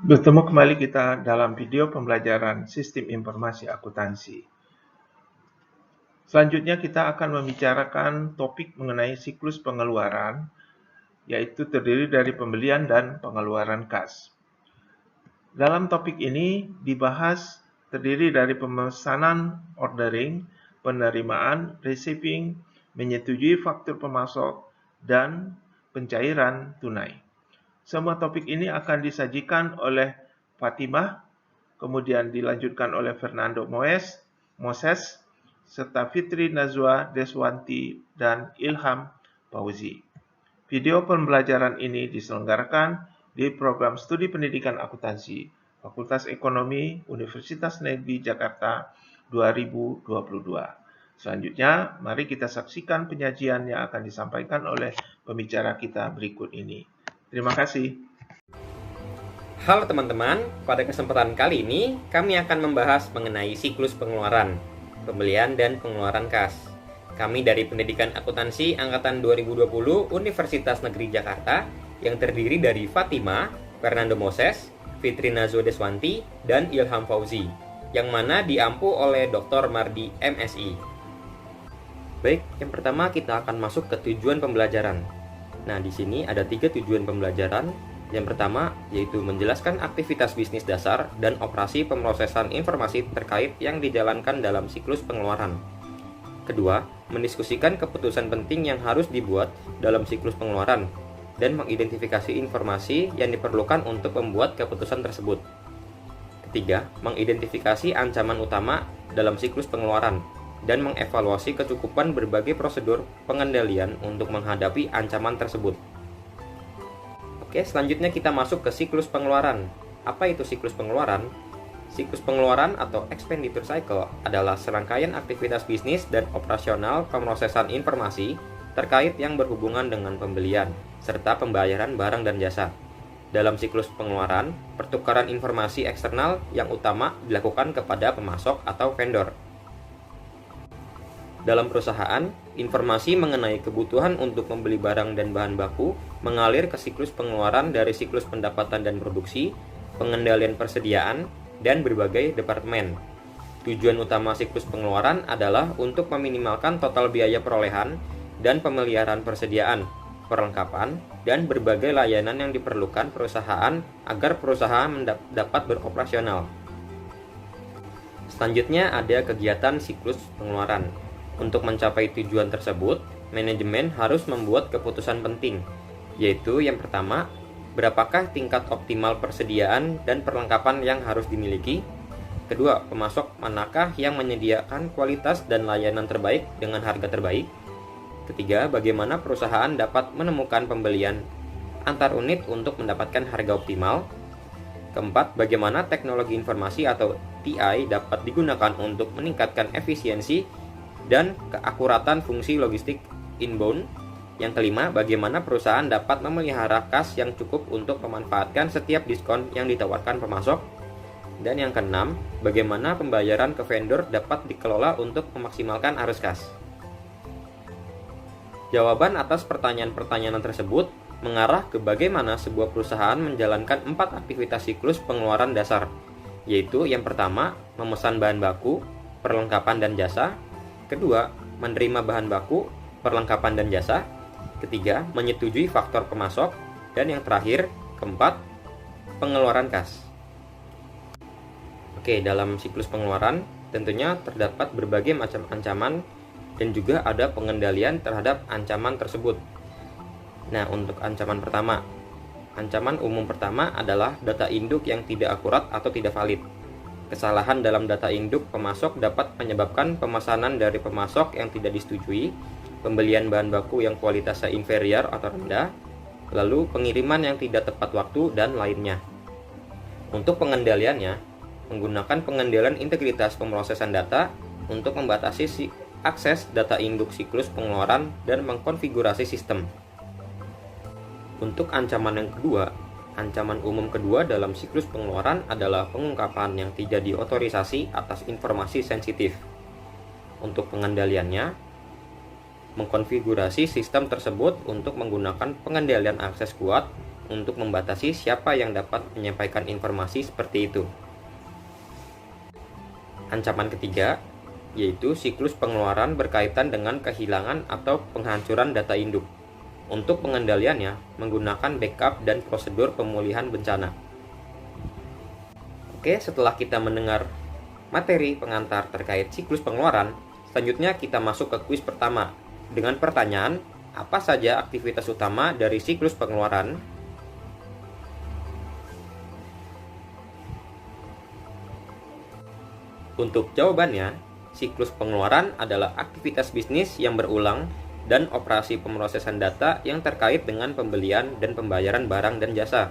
Bertemu kembali kita dalam video pembelajaran Sistem Informasi Akuntansi. Selanjutnya kita akan membicarakan topik mengenai siklus pengeluaran, yaitu terdiri dari pembelian dan pengeluaran kas. Dalam topik ini dibahas terdiri dari pemesanan ordering, penerimaan, receiving, menyetujui faktur pemasok, dan pencairan tunai. Semua topik ini akan disajikan oleh Fatimah, kemudian dilanjutkan oleh Fernando Moses, serta Fitri Nazwa Deswanti dan Ilham Fauzi. Video pembelajaran ini diselenggarakan di Program Studi Pendidikan Akuntansi, Fakultas Ekonomi, Universitas Negeri Jakarta 2022. Selanjutnya, mari kita saksikan penyajian yang akan disampaikan oleh pembicara kita berikut ini. Terima kasih. Halo teman-teman, pada kesempatan kali ini kami akan membahas mengenai siklus pengeluaran, pembelian dan pengeluaran kas. Kami dari Pendidikan Akuntansi Angkatan 2020 Universitas Negeri Jakarta yang terdiri dari Fatima, Fernando Moses, Fitri Nazwa Deswanti, dan Ilham Fauzi, yang mana diampu oleh Dr. Mardi MSI. Baik, yang pertama kita akan masuk ke tujuan pembelajaran. Nah, di sini ada 3 tujuan pembelajaran. Yang pertama, yaitu menjelaskan aktivitas bisnis dasar dan operasi pemrosesan informasi terkait yang dijalankan dalam siklus pengeluaran. Kedua, mendiskusikan keputusan penting yang harus dibuat dalam siklus pengeluaran dan mengidentifikasi informasi yang diperlukan untuk membuat keputusan tersebut. Ketiga, mengidentifikasi ancaman utama dalam siklus pengeluaran dan mengevaluasi kecukupan berbagai prosedur pengendalian untuk menghadapi ancaman tersebut. Oke, selanjutnya kita masuk ke siklus pengeluaran. Apa itu siklus pengeluaran? Siklus pengeluaran atau expenditure cycle adalah serangkaian aktivitas bisnis dan operasional pemrosesan informasi terkait yang berhubungan dengan pembelian serta pembayaran barang dan jasa. Dalam siklus pengeluaran, pertukaran informasi eksternal yang utama dilakukan kepada pemasok atau vendor. Dalam perusahaan, informasi mengenai kebutuhan untuk membeli barang dan bahan baku mengalir ke siklus pengeluaran dari siklus pendapatan dan produksi, pengendalian persediaan, dan berbagai departemen. Tujuan utama siklus pengeluaran adalah untuk meminimalkan total biaya perolehan dan pemeliharaan persediaan, perlengkapan, dan berbagai layanan yang diperlukan perusahaan agar perusahaan dapat beroperasional. Selanjutnya ada kegiatan siklus pengeluaran. Untuk mencapai tujuan tersebut, manajemen harus membuat keputusan penting, yaitu yang pertama, berapakah tingkat optimal persediaan dan perlengkapan yang harus dimiliki? Kedua, pemasok manakah yang menyediakan kualitas dan layanan terbaik dengan harga terbaik? Ketiga, bagaimana perusahaan dapat menemukan pembelian antar unit untuk mendapatkan harga optimal? Keempat, bagaimana teknologi informasi atau TI dapat digunakan untuk meningkatkan efisiensi dan keakuratan fungsi logistik inbound. Yang kelima, bagaimana perusahaan dapat memelihara kas yang cukup untuk memanfaatkan setiap diskon yang ditawarkan pemasok. Dan yang keenam, bagaimana pembayaran ke vendor dapat dikelola untuk memaksimalkan arus kas. Jawaban atas pertanyaan-pertanyaan tersebut mengarah ke bagaimana sebuah perusahaan menjalankan 4 aktivitas siklus pengeluaran dasar, yaitu yang pertama, memesan bahan baku, perlengkapan dan jasa. Kedua, menerima bahan baku, perlengkapan dan jasa. Ketiga, menyetujui faktor pemasok. Dan yang terakhir, keempat, pengeluaran kas. Oke, dalam siklus pengeluaran tentunya terdapat berbagai macam ancaman dan juga ada pengendalian terhadap ancaman tersebut. Nah, untuk ancaman pertama, ancaman umum pertama adalah data induk yang tidak akurat atau tidak valid. Kesalahan dalam data induk pemasok dapat menyebabkan pemesanan dari pemasok yang tidak disetujui, pembelian bahan baku yang kualitasnya inferior atau rendah, lalu pengiriman yang tidak tepat waktu, dan lainnya. Untuk pengendaliannya, menggunakan pengendalian integritas pemrosesan data untuk membatasi akses data induk siklus pengeluaran dan mengkonfigurasi sistem. Untuk ancaman yang kedua, ancaman umum kedua dalam siklus pengeluaran adalah pengungkapan yang tidak diotorisasi atas informasi sensitif. Untuk pengendaliannya, mengkonfigurasi sistem tersebut untuk menggunakan pengendalian akses kuat untuk membatasi siapa yang dapat menyampaikan informasi seperti itu. Ancaman ketiga, yaitu siklus pengeluaran berkaitan dengan kehilangan atau penghancuran data induk. Untuk pengendaliannya, menggunakan backup dan prosedur pemulihan bencana. Oke, setelah kita mendengar materi pengantar terkait siklus pengeluaran, selanjutnya kita masuk ke kuis pertama dengan pertanyaan, apa saja aktivitas utama dari siklus pengeluaran? Untuk jawabannya, siklus pengeluaran adalah aktivitas bisnis yang berulang dan operasi pemrosesan data yang terkait dengan pembelian dan pembayaran barang dan jasa.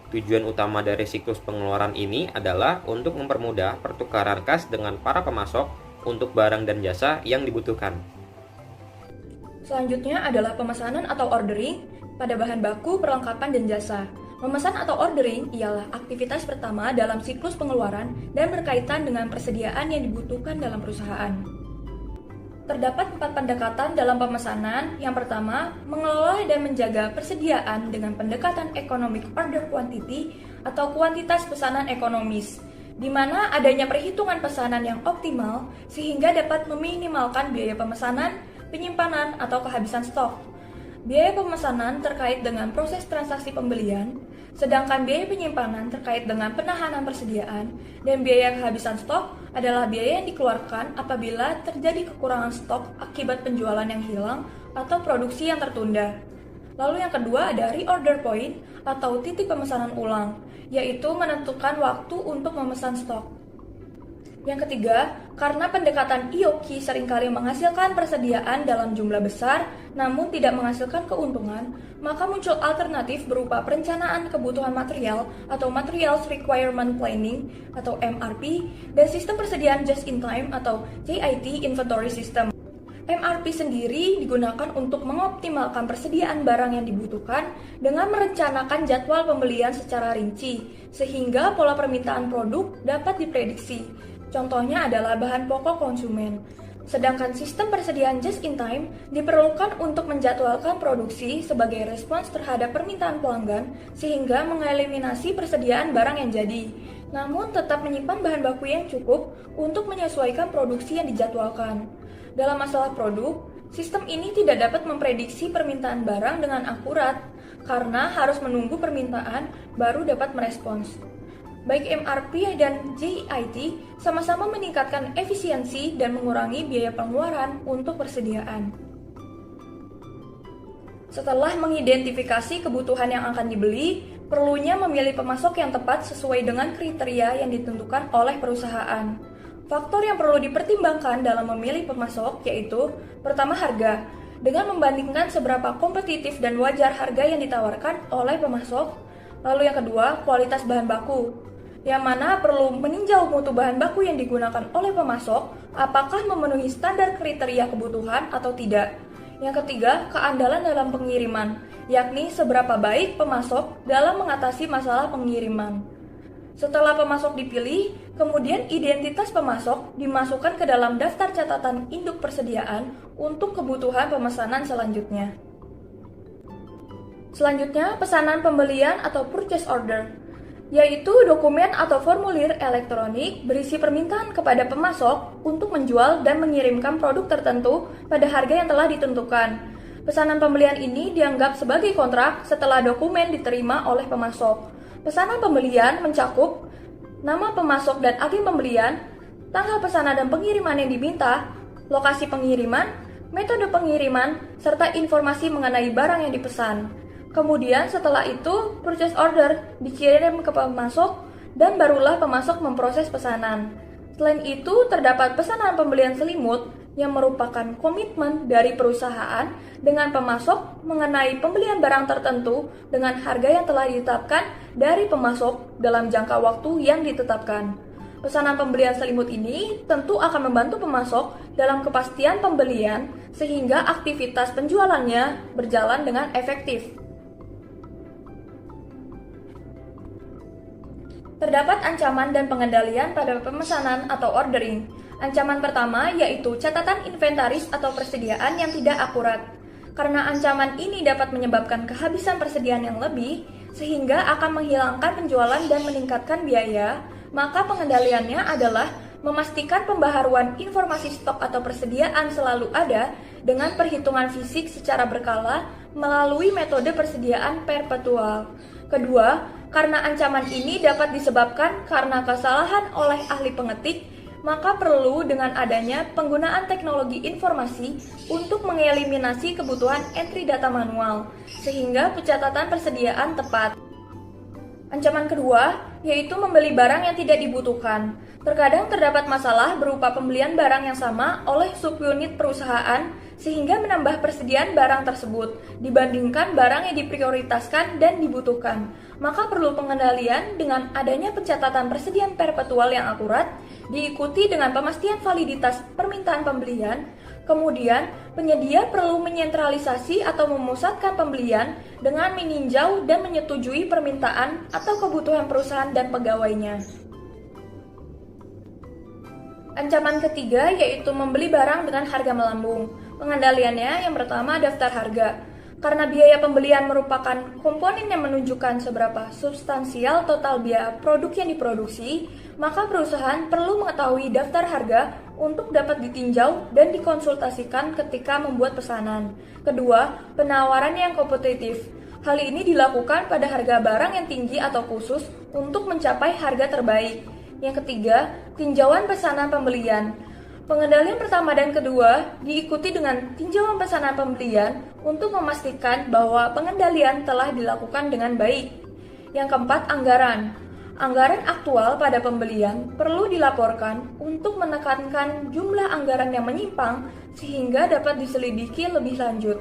Tujuan utama dari siklus pengeluaran ini adalah untuk mempermudah pertukaran kas dengan para pemasok untuk barang dan jasa yang dibutuhkan. Selanjutnya adalah pemesanan atau ordering pada bahan baku, perlengkapan, dan jasa. Memesan atau ordering ialah aktivitas pertama dalam siklus pengeluaran dan berkaitan dengan persediaan yang dibutuhkan dalam perusahaan. Terdapat 4 pendekatan dalam pemesanan. Yang pertama, mengelola dan menjaga persediaan dengan pendekatan economic order quantity atau kuantitas pesanan ekonomis, di mana adanya perhitungan pesanan yang optimal sehingga dapat meminimalkan biaya pemesanan, penyimpanan, atau kehabisan stok. Biaya pemesanan terkait dengan proses transaksi pembelian, sedangkan biaya penyimpanan terkait dengan penahanan persediaan, dan biaya kehabisan stok adalah biaya yang dikeluarkan apabila terjadi kekurangan stok akibat penjualan yang hilang atau produksi yang tertunda. Lalu yang kedua ada reorder point atau titik pemesanan ulang, yaitu menentukan waktu untuk memesan stok. Yang ketiga, karena pendekatan IOQ seringkali menghasilkan persediaan dalam jumlah besar namun tidak menghasilkan keuntungan, maka muncul alternatif berupa perencanaan kebutuhan material atau Materials Requirement Planning atau MRP dan sistem persediaan Just in Time atau JIT Inventory System. MRP sendiri digunakan untuk mengoptimalkan persediaan barang yang dibutuhkan dengan merencanakan jadwal pembelian secara rinci, sehingga pola permintaan produk dapat diprediksi. Contohnya adalah bahan pokok konsumen. Sedangkan sistem persediaan just in time diperlukan untuk menjadwalkan produksi sebagai respons terhadap permintaan pelanggan sehingga mengeliminasi persediaan barang yang jadi, namun tetap menyimpan bahan baku yang cukup untuk menyesuaikan produksi yang dijadwalkan. Dalam masalah produk, sistem ini tidak dapat memprediksi permintaan barang dengan akurat karena harus menunggu permintaan baru dapat merespons. Baik MRP dan JIT sama-sama meningkatkan efisiensi dan mengurangi biaya pengeluaran untuk persediaan. Setelah mengidentifikasi kebutuhan yang akan dibeli, perlunya memilih pemasok yang tepat sesuai dengan kriteria yang ditentukan oleh perusahaan. Faktor yang perlu dipertimbangkan dalam memilih pemasok yaitu, pertama harga, dengan membandingkan seberapa kompetitif dan wajar harga yang ditawarkan oleh pemasok. Lalu yang kedua, kualitas bahan baku, yang mana perlu meninjau mutu bahan baku yang digunakan oleh pemasok, apakah memenuhi standar kriteria kebutuhan atau tidak. Yang ketiga, keandalan dalam pengiriman, yakni seberapa baik pemasok dalam mengatasi masalah pengiriman. Setelah pemasok dipilih, kemudian identitas pemasok dimasukkan ke dalam daftar catatan induk persediaan untuk kebutuhan pemesanan selanjutnya. Selanjutnya, pesanan pembelian atau purchase order, yaitu dokumen atau formulir elektronik berisi permintaan kepada pemasok untuk menjual dan mengirimkan produk tertentu pada harga yang telah ditentukan. Pesanan pembelian ini dianggap sebagai kontrak setelah dokumen diterima oleh pemasok. Pesanan pembelian mencakup nama pemasok dan agen pembelian, tanggal pesanan dan pengiriman yang diminta, lokasi pengiriman, metode pengiriman, serta informasi mengenai barang yang dipesan. Kemudian setelah itu, purchase order dikirim ke pemasok dan barulah pemasok memproses pesanan. Selain itu, terdapat pesanan pembelian selimut yang merupakan komitmen dari perusahaan dengan pemasok mengenai pembelian barang tertentu dengan harga yang telah ditetapkan dari pemasok dalam jangka waktu yang ditetapkan. Pesanan pembelian selimut ini tentu akan membantu pemasok dalam kepastian pembelian sehingga aktivitas penjualannya berjalan dengan efektif. Terdapat ancaman dan pengendalian pada pemesanan atau ordering. Ancaman pertama yaitu catatan inventaris atau persediaan yang tidak akurat. Karena ancaman ini dapat menyebabkan kehabisan persediaan yang lebih, sehingga akan menghilangkan penjualan dan meningkatkan biaya, maka pengendaliannya adalah memastikan pembaharuan informasi stok atau persediaan selalu ada dengan perhitungan fisik secara berkala melalui metode persediaan perpetual. Kedua, karena ancaman ini dapat disebabkan karena kesalahan oleh ahli pengetik, maka perlu dengan adanya penggunaan teknologi informasi untuk mengeliminasi kebutuhan entry data manual, sehingga pencatatan persediaan tepat. Ancaman kedua, yaitu membeli barang yang tidak dibutuhkan. Terkadang terdapat masalah berupa pembelian barang yang sama oleh subunit perusahaan sehingga menambah persediaan barang tersebut dibandingkan barang yang diprioritaskan dan dibutuhkan. Maka perlu pengendalian dengan adanya pencatatan persediaan perpetual yang akurat, diikuti dengan pemastian validitas permintaan pembelian. Kemudian, penyedia perlu menyentralisasi atau memusatkan pembelian dengan meninjau dan menyetujui permintaan atau kebutuhan perusahaan dan pegawainya. Ancaman ketiga yaitu membeli barang dengan harga melambung. Pengendaliannya yang pertama daftar harga. Karena biaya pembelian merupakan komponen yang menunjukkan seberapa substansial total biaya produk yang diproduksi, maka perusahaan perlu mengetahui daftar harga untuk dapat ditinjau dan dikonsultasikan ketika membuat pesanan. Kedua, penawaran yang kompetitif. Hal ini dilakukan pada harga barang yang tinggi atau khusus untuk mencapai harga terbaik. Yang ketiga, tinjauan pesanan pembelian. Pengendalian pertama dan kedua diikuti dengan tinjauan pesanan pembelian untuk memastikan bahwa pengendalian telah dilakukan dengan baik. Yang keempat, anggaran. Anggaran aktual pada pembelian perlu dilaporkan untuk menekankan jumlah anggaran yang menyimpang sehingga dapat diselidiki lebih lanjut.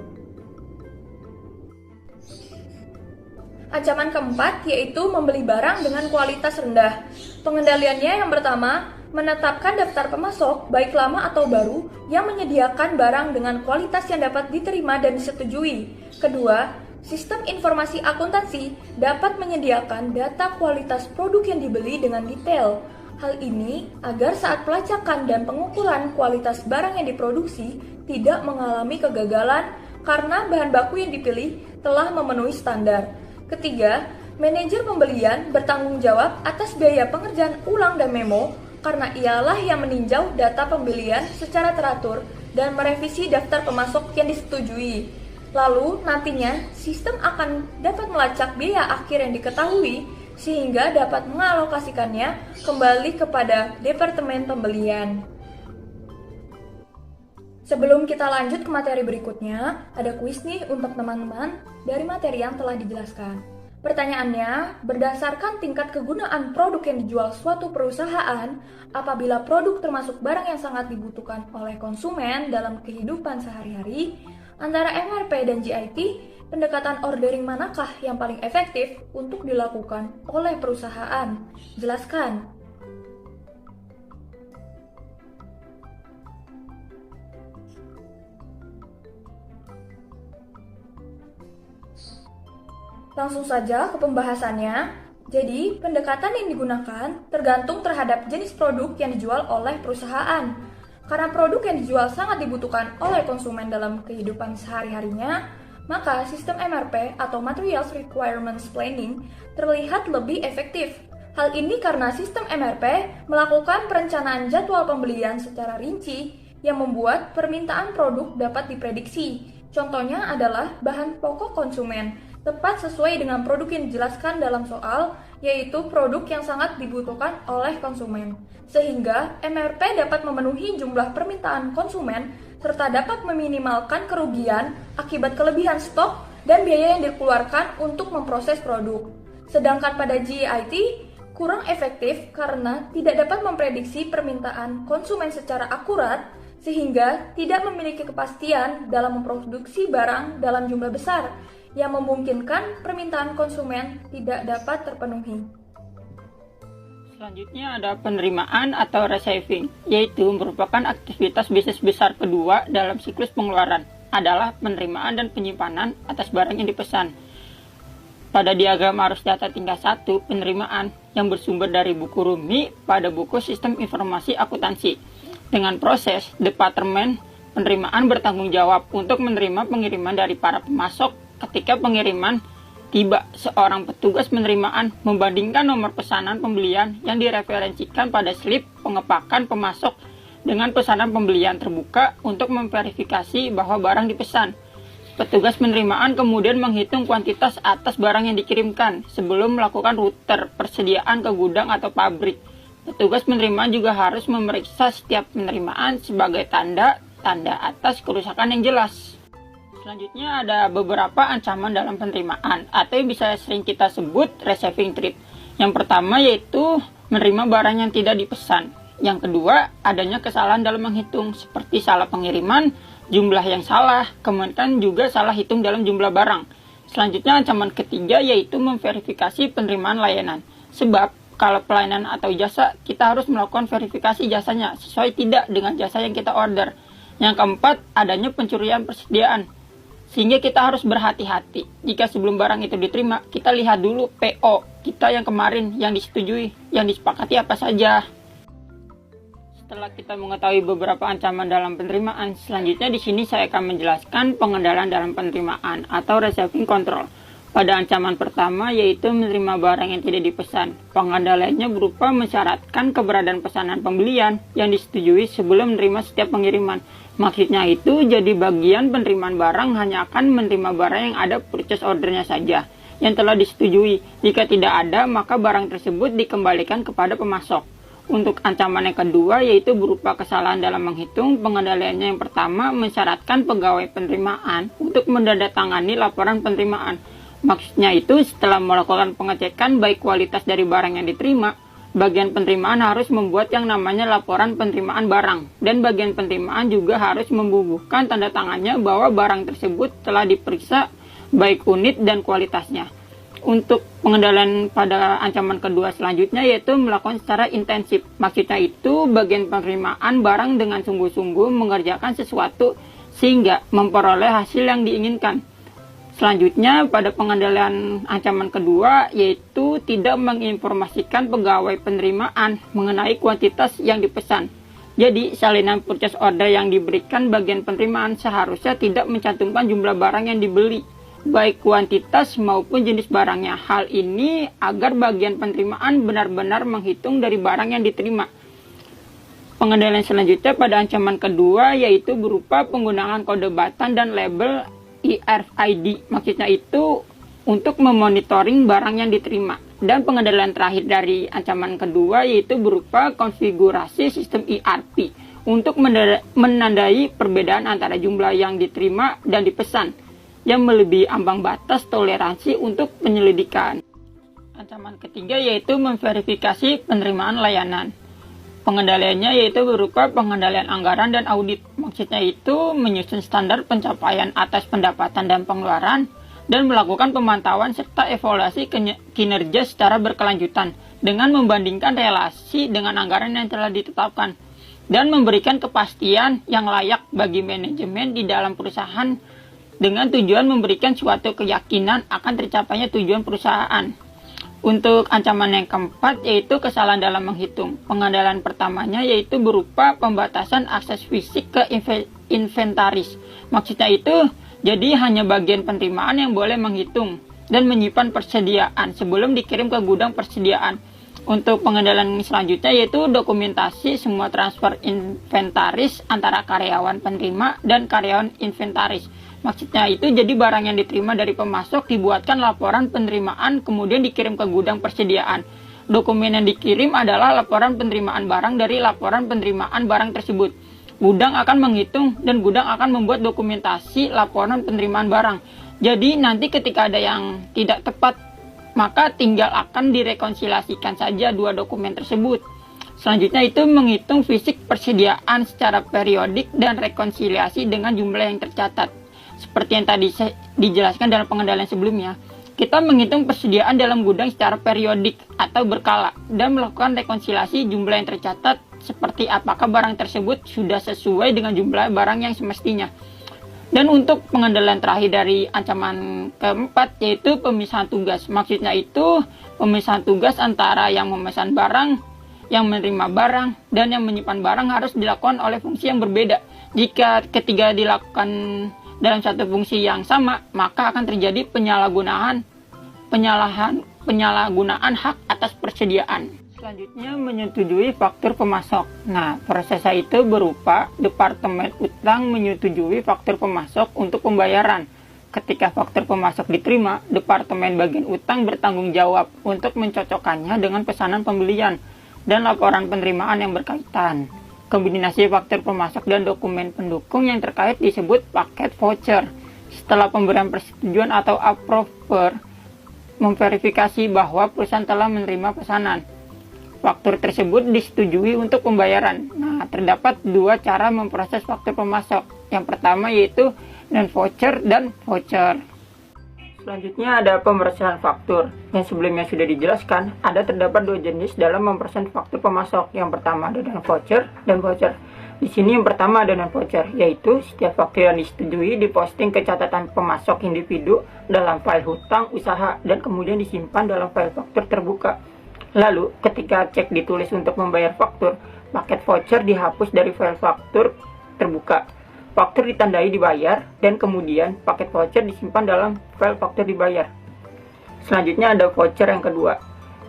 Ancaman keempat yaitu membeli barang dengan kualitas rendah. Pengendaliannya yang pertama, menetapkan daftar pemasok baik lama atau baru yang menyediakan barang dengan kualitas yang dapat diterima dan disetujui. Kedua, sistem informasi akuntansi dapat menyediakan data kualitas produk yang dibeli dengan detail. Hal ini agar saat pelacakan dan pengukuran kualitas barang yang diproduksi tidak mengalami kegagalan karena bahan baku yang dipilih telah memenuhi standar. Ketiga, manajer pembelian bertanggung jawab atas biaya pengerjaan ulang dan memo karena ialah yang meninjau data pembelian secara teratur dan merevisi daftar pemasok yang disetujui. Lalu, nantinya sistem akan dapat melacak biaya akhir yang diketahui sehingga dapat mengalokasikannya kembali kepada Departemen Pembelian. Sebelum kita lanjut ke materi berikutnya, ada kuis nih untuk teman-teman dari materi yang telah dijelaskan. Pertanyaannya, berdasarkan tingkat kegunaan produk yang dijual suatu perusahaan, apabila produk termasuk barang yang sangat dibutuhkan oleh konsumen dalam kehidupan sehari-hari, antara MRP dan GIT, pendekatan ordering manakah yang paling efektif untuk dilakukan oleh perusahaan? Jelaskan. Langsung saja ke pembahasannya. Jadi, pendekatan yang digunakan tergantung terhadap jenis produk yang dijual oleh perusahaan. Karena produk yang dijual sangat dibutuhkan oleh konsumen dalam kehidupan sehari-harinya, maka sistem MRP atau Materials Requirements Planning terlihat lebih efektif. Hal ini karena sistem MRP melakukan perencanaan jadwal pembelian secara rinci yang membuat permintaan produk dapat diprediksi. Contohnya adalah bahan pokok konsumen, tepat sesuai dengan produk yang dijelaskan dalam soal, yaitu produk yang sangat dibutuhkan oleh konsumen. Sehingga MRP dapat memenuhi jumlah permintaan konsumen, serta dapat meminimalkan kerugian akibat kelebihan stok dan biaya yang dikeluarkan untuk memproses produk. Sedangkan pada GIT, kurang efektif karena tidak dapat memprediksi permintaan konsumen secara akurat, sehingga tidak memiliki kepastian dalam memproduksi barang dalam jumlah besar, yang memungkinkan permintaan konsumen tidak dapat terpenuhi. Selanjutnya ada penerimaan atau receiving, yaitu merupakan aktivitas bisnis besar kedua dalam siklus pengeluaran, adalah penerimaan dan penyimpanan atas barang yang dipesan. Pada diagram arus data tingkat 1, penerimaan yang bersumber dari buku Rumi pada buku Sistem Informasi Akuntansi. Dengan proses, Departemen Penerimaan bertanggung jawab untuk menerima pengiriman dari para pemasok ketika pengiriman tiba seorang petugas penerimaan membandingkan nomor pesanan pembelian yang direferensikan pada slip pengepakan pemasok dengan pesanan pembelian terbuka untuk memverifikasi bahwa barang dipesan. Petugas penerimaan kemudian menghitung kuantitas atas barang yang dikirimkan sebelum melakukan rute persediaan ke gudang atau pabrik. Petugas penerimaan juga harus memeriksa setiap penerimaan sebagai tanda atas kerusakan yang jelas. Selanjutnya ada beberapa ancaman dalam penerimaan atau yang bisa sering kita sebut receiving threat. Yang pertama yaitu menerima barang yang tidak dipesan. Yang kedua, adanya kesalahan dalam menghitung seperti salah pengiriman, jumlah yang salah, kemudian juga salah hitung dalam jumlah barang. Selanjutnya ancaman ketiga yaitu memverifikasi penerimaan layanan. Sebab kalau pelayanan atau jasa, kita harus melakukan verifikasi jasanya sesuai tidak dengan jasa yang kita order. Yang keempat, adanya pencurian persediaan. Sehingga kita harus berhati-hati. Jika sebelum barang itu diterima, kita lihat dulu PO kita yang kemarin, yang disetujui, yang disepakati apa saja. Setelah kita mengetahui beberapa ancaman dalam penerimaan, selanjutnya di sini saya akan menjelaskan pengendalian dalam penerimaan atau receiving control. Pada ancaman pertama yaitu menerima barang yang tidak dipesan. Pengendaliannya berupa mensyaratkan keberadaan pesanan pembelian yang disetujui sebelum menerima setiap pengiriman. Maksudnya itu jadi bagian penerimaan barang hanya akan menerima barang yang ada purchase ordernya saja yang telah disetujui. Jika tidak ada, maka barang tersebut dikembalikan kepada pemasok. Untuk ancaman yang kedua yaitu berupa kesalahan dalam menghitung. Pengendaliannya yang pertama mensyaratkan pegawai penerimaan untuk menandatangani laporan penerimaan. Maksudnya itu setelah melakukan pengecekan baik kualitas dari barang yang diterima, bagian penerimaan harus membuat yang namanya laporan penerimaan barang. Dan bagian penerimaan juga harus membubuhkan tanda tangannya bahwa barang tersebut telah diperiksa baik unit dan kualitasnya. Untuk pengendalian pada ancaman kedua selanjutnya yaitu melakukan secara intensif. Maksudnya itu bagian penerimaan barang dengan sungguh-sungguh mengerjakan sesuatu sehingga memperoleh hasil yang diinginkan. Selanjutnya pada pengendalian ancaman kedua yaitu tidak menginformasikan pegawai penerimaan mengenai kuantitas yang dipesan. Jadi salinan purchase order yang diberikan bagian penerimaan seharusnya tidak mencantumkan jumlah barang yang dibeli, baik kuantitas maupun jenis barangnya. Hal ini agar bagian penerimaan benar-benar menghitung dari barang yang diterima. Pengendalian selanjutnya pada ancaman kedua yaitu berupa penggunaan kode batan dan label RFID. Maksudnya itu untuk memonitoring barang yang diterima. Dan pengendalian terakhir dari ancaman kedua yaitu berupa konfigurasi sistem ERP untuk menandai perbedaan antara jumlah yang diterima dan dipesan yang melebihi ambang batas toleransi untuk penyelidikan. Ancaman ketiga yaitu memverifikasi penerimaan layanan. Pengendaliannya yaitu berupa pengendalian anggaran dan audit. Maksudnya itu menyusun standar pencapaian atas pendapatan dan pengeluaran dan melakukan pemantauan serta evaluasi kinerja secara berkelanjutan dengan membandingkan relasi dengan anggaran yang telah ditetapkan dan memberikan kepastian yang layak bagi manajemen di dalam perusahaan dengan tujuan memberikan suatu keyakinan akan tercapainya tujuan perusahaan. Untuk ancaman yang keempat yaitu kesalahan dalam menghitung. Pengendalian pertamanya yaitu berupa pembatasan akses fisik ke inventaris. Maksudnya itu jadi hanya bagian penerimaan yang boleh menghitung dan menyimpan persediaan sebelum dikirim ke gudang persediaan. Untuk pengendalian selanjutnya yaitu dokumentasi semua transfer inventaris antara karyawan penerima dan karyawan inventaris. Maksudnya itu jadi barang yang diterima dari pemasok dibuatkan laporan penerimaan kemudian dikirim ke gudang persediaan. Dokumen yang dikirim adalah laporan penerimaan barang dari laporan penerimaan barang tersebut. Gudang akan menghitung dan gudang akan membuat dokumentasi laporan penerimaan barang. Jadi nanti ketika ada yang tidak tepat maka tinggal akan direkonsiliasikan saja dua dokumen tersebut. Selanjutnya itu menghitung fisik persediaan secara periodik dan rekonsiliasi dengan jumlah yang tercatat. Seperti yang tadi dijelaskan dalam pengendalian sebelumnya, kita menghitung persediaan dalam gudang secara periodik atau berkala dan melakukan rekonsiliasi jumlah yang tercatat seperti apakah barang tersebut sudah sesuai dengan jumlah barang yang semestinya. Dan untuk pengendalian terakhir dari ancaman keempat yaitu pemisahan tugas. Maksudnya itu pemisahan tugas antara yang memesan barang, yang menerima barang, dan yang menyimpan barang harus dilakukan oleh fungsi yang berbeda. Jika ketiga dilakukan dalam satu fungsi yang sama, maka akan terjadi penyalahgunaan penyalahgunaan hak atas persediaan. Selanjutnya, menyetujui faktur pemasok. Nah, proses itu berupa Departemen Utang menyetujui faktur pemasok untuk pembayaran. Ketika faktur pemasok diterima, Departemen Bagian Utang bertanggung jawab untuk mencocokkannya dengan pesanan pembelian dan laporan penerimaan yang berkaitan. Kombinasi faktur pemasok dan dokumen pendukung yang terkait disebut paket voucher. Setelah pemberian persetujuan atau approver memverifikasi bahwa perusahaan telah menerima pesanan, faktur tersebut disetujui untuk pembayaran. Nah, terdapat dua cara memproses faktur pemasok. Yang pertama yaitu non-voucher dan voucher. Selanjutnya ada pemrosesan faktur. Yang sebelumnya sudah dijelaskan, terdapat dua jenis dalam memproses faktur pemasok. Yang pertama ada non-voucher dan voucher. Di sini yang pertama ada non-voucher, yaitu setiap faktur yang disetujui diposting ke catatan pemasok individu dalam file hutang usaha dan kemudian disimpan dalam file faktur terbuka. Lalu, ketika cek ditulis untuk membayar faktur, paket voucher dihapus dari file faktur terbuka. Faktur ditandai dibayar, dan kemudian paket voucher disimpan dalam file faktur dibayar. Selanjutnya ada voucher yang kedua.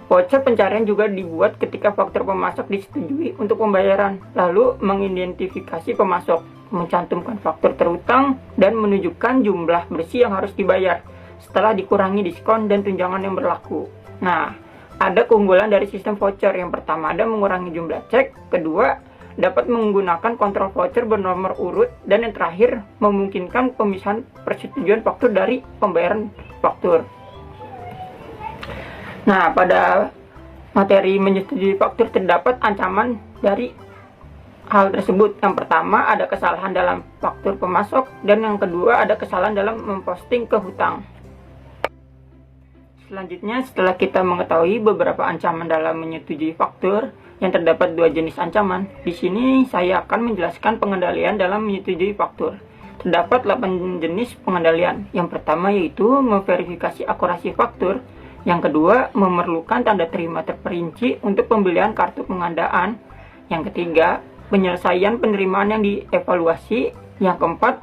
Voucher pencarian juga dibuat ketika faktur pemasok disetujui untuk pembayaran, lalu mengidentifikasi pemasok, mencantumkan faktur terutang, dan menunjukkan jumlah bersih yang harus dibayar, setelah dikurangi diskon dan tunjangan yang berlaku. Nah, ada keunggulan dari sistem voucher. Yang pertama ada mengurangi jumlah cek, kedua dapat menggunakan kontrol voucher bernomor urut, dan yang terakhir memungkinkan pemisahan persetujuan faktur dari pembayaran faktur. Nah, pada materi menyetujui faktur terdapat ancaman dari hal tersebut. Yang pertama ada kesalahan dalam faktur pemasok, dan yang kedua ada kesalahan dalam memposting ke hutang. Selanjutnya, setelah kita mengetahui beberapa ancaman dalam menyetujui faktur, yang terdapat dua jenis ancaman, di sini saya akan menjelaskan pengendalian dalam menyetujui faktur. Terdapat 8 jenis pengendalian. Yang pertama yaitu memverifikasi akurasi faktur. Yang kedua, memerlukan tanda terima terperinci untuk pembelian kartu pengadaan. Yang ketiga, penyelesaian penerimaan yang dievaluasi. Yang keempat,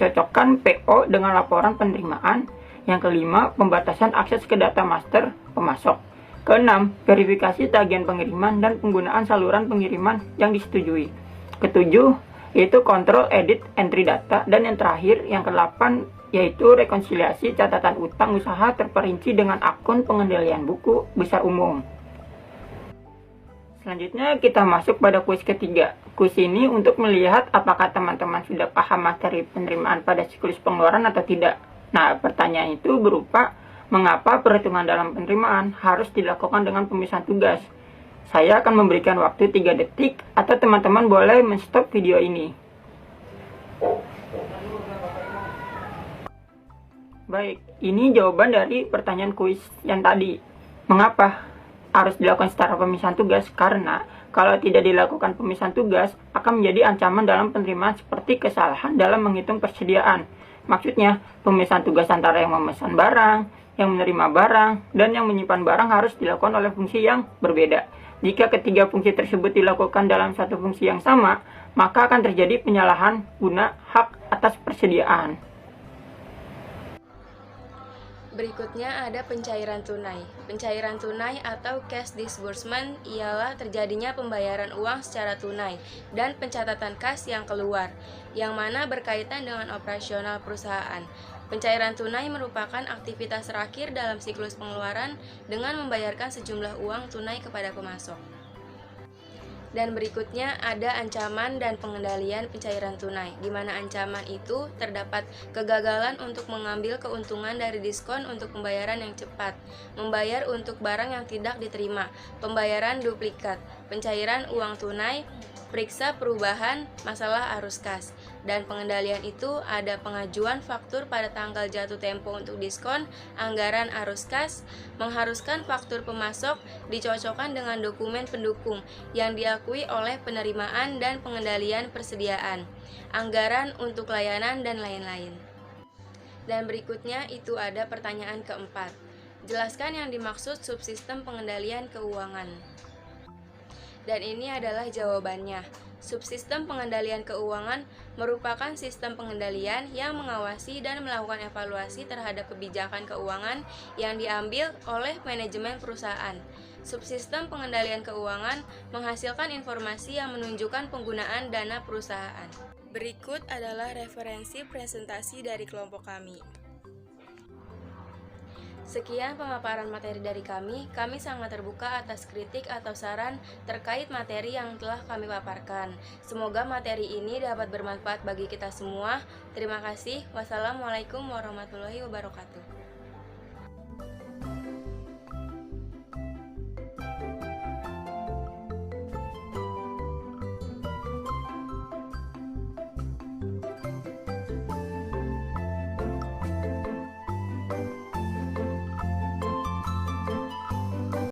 cocokkan PO dengan laporan penerimaan. Yang kelima, pembatasan akses ke data master pemasok. Keenam, verifikasi tagihan pengiriman dan penggunaan saluran pengiriman yang disetujui. Ketujuh, yaitu kontrol edit entry data. Dan yang terakhir, yang ke-8, yaitu rekonsiliasi catatan utang usaha terperinci dengan akun pengendalian buku besar umum. Selanjutnya kita masuk pada kuis ketiga. Kuis ini untuk melihat apakah teman-teman sudah paham materi penerimaan pada siklus pengeluaran atau tidak. Nah, pertanyaan itu berupa, mengapa perhitungan dalam penerimaan harus dilakukan dengan pemisahan tugas? Saya akan memberikan waktu 3 detik atau teman-teman boleh men-stop video ini. Baik, ini jawaban dari pertanyaan kuis yang tadi. Mengapa harus dilakukan secara pemisahan tugas? Karena kalau tidak dilakukan pemisahan tugas akan menjadi ancaman dalam penerimaan seperti kesalahan dalam menghitung persediaan. Maksudnya, pemisahan tugas antara yang memesan barang, yang menerima barang, dan yang menyimpan barang harus dilakukan oleh fungsi yang berbeda. Jika ketiga fungsi tersebut dilakukan dalam satu fungsi yang sama, maka akan terjadi penyalahan guna hak atas persediaan. Berikutnya ada pencairan tunai. Pencairan tunai atau cash disbursement ialah terjadinya pembayaran uang secara tunai dan pencatatan kas yang keluar, yang mana berkaitan dengan operasional perusahaan. Pencairan tunai merupakan aktivitas terakhir dalam siklus pengeluaran dengan membayarkan sejumlah uang tunai kepada pemasok. Dan berikutnya ada ancaman dan pengendalian pencairan tunai, di mana ancaman itu terdapat kegagalan untuk mengambil keuntungan dari diskon untuk pembayaran yang cepat, membayar untuk barang yang tidak diterima, pembayaran duplikat, pencairan uang tunai, periksa perubahan, masalah arus kas. Dan pengendalian itu ada pengajuan faktur pada tanggal jatuh tempo untuk diskon, anggaran arus kas, mengharuskan faktur pemasok dicocokkan dengan dokumen pendukung yang diakui oleh penerimaan dan pengendalian persediaan, anggaran untuk layanan, dan lain-lain. Dan berikutnya itu ada pertanyaan keempat. Jelaskan yang dimaksud subsistem pengendalian keuangan. Dan ini adalah jawabannya. Subsistem pengendalian keuangan merupakan sistem pengendalian yang mengawasi dan melakukan evaluasi terhadap kebijakan keuangan yang diambil oleh manajemen perusahaan. Subsistem pengendalian keuangan menghasilkan informasi yang menunjukkan penggunaan dana perusahaan. Berikut adalah referensi presentasi dari kelompok kami. Sekian pemaparan materi dari kami sangat terbuka atas kritik atau saran terkait materi yang telah kami paparkan. Semoga materi ini dapat bermanfaat bagi kita semua. Terima kasih. Wassalamualaikum warahmatullahi wabarakatuh.